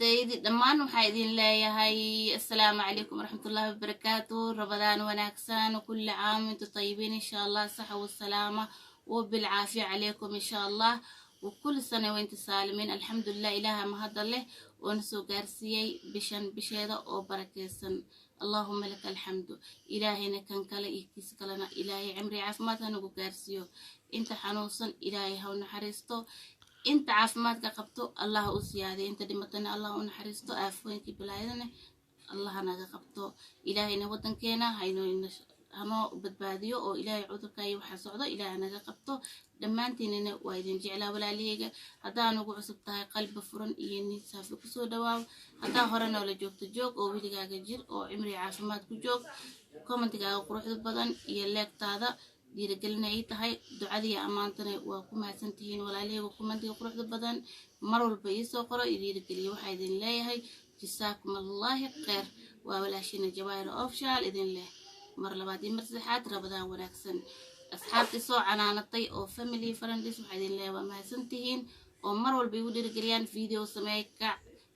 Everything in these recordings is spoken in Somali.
ardaydi dhammaan waxaa idin leeyahay assalaamu calaykum waraxmatullaahi wabarakaatu rabadaan wanaagsan kulli caam intu tayibiin insha allah saxa wasalaama وبالعافية عليكم إن شاء الله وكل سنة وانت سالمين الحمد لله إله ما هذا له ونسو قارسيي بشيدة أو بركيسن اللهم لك الحمد إلهي كان كلا إكتس كلنا إلهي عمري عافمات هنقو قارسيو انت حنوصن إلهي هون نحرستو انت عافمات قبطو الله أسيادي انت دمتنا الله نحرستو عفوين كي بلايدنا الله نقبطو إلهي نودن كينا هاينو هنو بدباديو أو إلهي عذرك أي وحا سعودة إلهي نجا قبطو دمانتيننا وايدين جعلا ولا ليغا هدا نوغو عصبتها قلب فرن إيني سافي كسو دواو هدا هورنا ولا جوك تجوك أو ويلغاقا جير أو عمري عافمات كجوك كومنتيغاقا قروح بدن إياليك تادا ديرقلنا إيتاهاي دعادي أمانتنا وكما سنتهين ولا ليغا كومنتيغا قروح بدن مرول بيسو قرأ يديرقلي وحايدين ليهاي جساكم الله خير وولاشينا جواهر أوفشال إذن الله مر لبادي مرسحات ربضان وناكسن أصحابتي سو عنانطي أو فاميلي فرندس وحيدين الله وما سنتهين ومر والبيودي رجليان فيديو سمايكا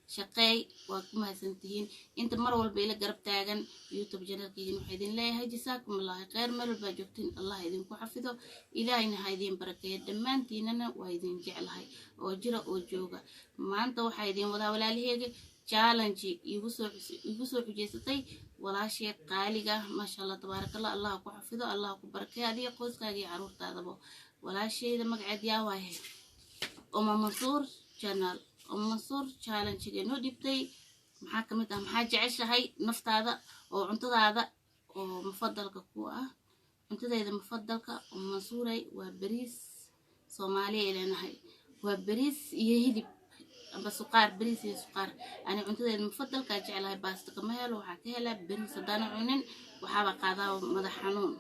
شقاي وكما سنتهين انت مر والبيلا قرب تاغن يوتيوب جنال كيجين وحيدين الله هاي جساكم الله خير مر الباجوكتين الله يدينكو حفظه إلهينا هايدين بركة دمانتيننا وهايدين جعلهاي وجرى وجوغا ما انت وحيدين ولا لهيجي challenge igu soo xujeysatay walaashay qaaliga ma sha Allah tabarakallah Allah ku xafido Allah ku barakeeyo adiga qoyskaaga iyo caruurtaadaba walaashayda magaceed yaa waahay Mansour channel Mansour challenge inoo dhibtay maxaa kamid ah maxaa jeceshahay naftaada oo cuntadaada oo mufadalka ku ah cuntadayda mufadalka Mansouray waa bariis Soomaaliya ilaahay waa bariis iyo hilib أما سكر بريس سكر أنا عندي المفضل كأجعلها باستا كمهل وحكيها بريس دانا عنين وحابة قاضي مدحنون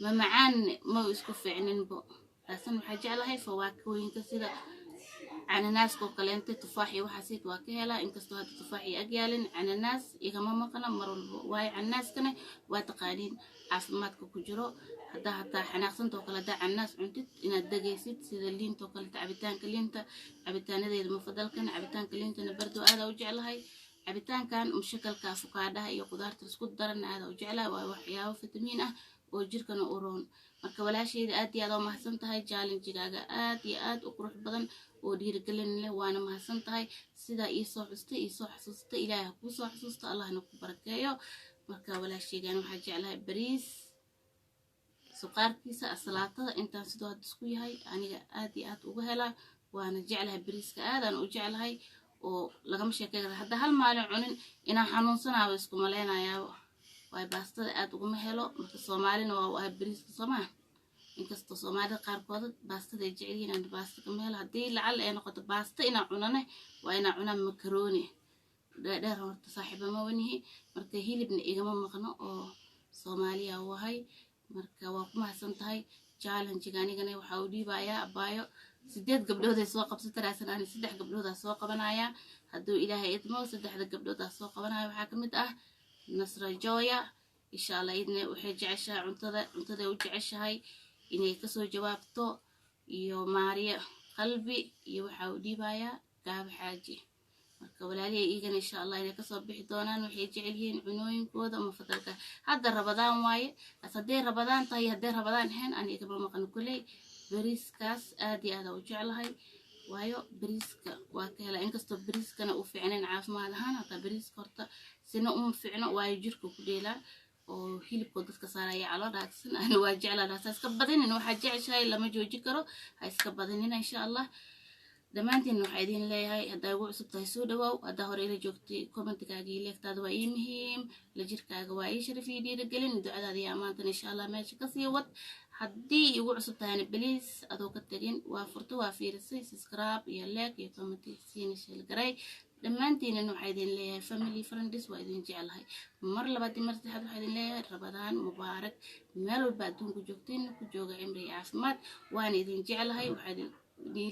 ما معان ما يسكف عنين بو لكن وحجعلها فواكه وينكسر عن الناس كوكلنت تفاحي وحسيت واكيها إنك استوى تفاحي أجيالن عن الناس إذا ما كنا مروا واي عن الناس كنا وتقالين عفمات كوكجرو حتى حناقصن توكل دا عن الناس عندت إن الدقيسيت سيد اللين توكل تعبتان كلينتا عبتان ذي المفضل كان عبتان كلينتا نبردو هذا وجعلها عبتان كان مشكل كافقادها هي قدرة تسكت درن هذا وجعلها وحياه وفيتامينه وجير كانوا أورون marka walaashayda aad iyo aad oo mahadsan tahay challenge-gaaga aad iyo aad u qurux badan oo dhiirigelin leh waana mahadsan tahay sida ii soo xasuustay Ilaahay ku soo xasuusta Allahna ku barakeeyo marka walaashaygan waxa jeclahay bariis suqaarkiisa asalaatada intaan sidoo had isku yahay aniga aad iyo aad uga helaa waana jeclahay bariiska aadan u jeclahay oo lagama sheekeeyo hadda hal maalin cunin inaan xanuunsanayo isku maleynayaa way baastada aad uga helo marka Soomaalina waa bariiska Soomaa inkastoo Soomaalida qaarkood baastada ay jecel yihiin baasta kama helo hadii lacal ay noqoto baasta ina cunane waa ina cunaa macaroni dheer horta saaxiibo ma wanihi marka hilibna igama maqno oo Soomaaliya wahay marka waa ku mahadsan tahay challenge-ganigana waxa uu dhiibayaa abaayo 8 gabdhood ay soo qabsatay raasan aan 3 gabdhood soo qabanaya haduu Ilaahay idmo 3 gabdhood soo qabanaya waxa kamid ah نصر جويا إن شاء الله إذن وحج عشاء عنتذا وجعشهاي إني كسو جوابتو يو ماريا قلبي يوحاودي بايا قاب حاجي marka walaalihi iigan insha Allah inay ka soo bixi doonaan waxay jecel yihiin cunooyinkooda mufadalka hadda rabadaan waaye asadee rabadaan tahay hadee rabadaan heen aniga ma maqan kulay bariiskaas aad iyo aad u jeclahay waayo bariiska waa ka helaa inkastoo bariiskana uu fiicnaan caafimaad ahaan hata bariiska horta sina fiicno waayo jirka ku dheelaa oo hilibka dadka saaraya caloodhaadsan aan waa jeclahay iska badinin waxa jeceshahay lama jooji karo ha iska badinin insha Allah dhammaantiin waxa idin leeyahay hadaa ugu cusub tahay soo dhawaaw hadaa hore ila joogtay comment-kaaga iyo leegtaada waa ii muhiim la jirkaaga waa ii sharaf iyo dhiirigelin ducadaada iyo amaantan insha Allah meesha ka sii wad haddii ugu cusub tahay please adoo ka tagin waa furto waa fiirisay subscribe iyo like iyo comment siin share garay dhammaantiin waxa idin leeyahay family friends waa idin jecelahay mar labaad mar saddexaad waxa idin leeyahay rabadaan mubaarak meel walba adduunka joogtiin ku jooga cimri caafimaad waan idin jecelahay waxa idin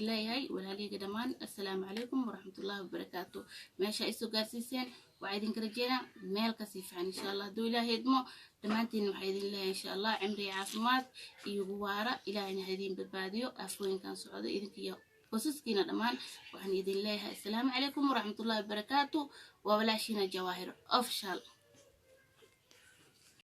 leeyahay walaaleyga dhamaan assalaamu calaykum waraxmatullaahi wabarakaatu meesha ay soo gaarsiiseen waa idin kala jeedaan meel ka sii fiican insha Allah haduu Ilaahay idmo dhammaantiin waxa idin leeyahay insha Allah cimri caafimaad iyo waara Ilaahayna idin badbaadiyo afooyinkan socdo idinkiyo qoysaskiina dhammaan waxaan idin leeyahay assalaamu calaykum waraxmatullaahi wabarakaatu waa walaashiina Jawaahir official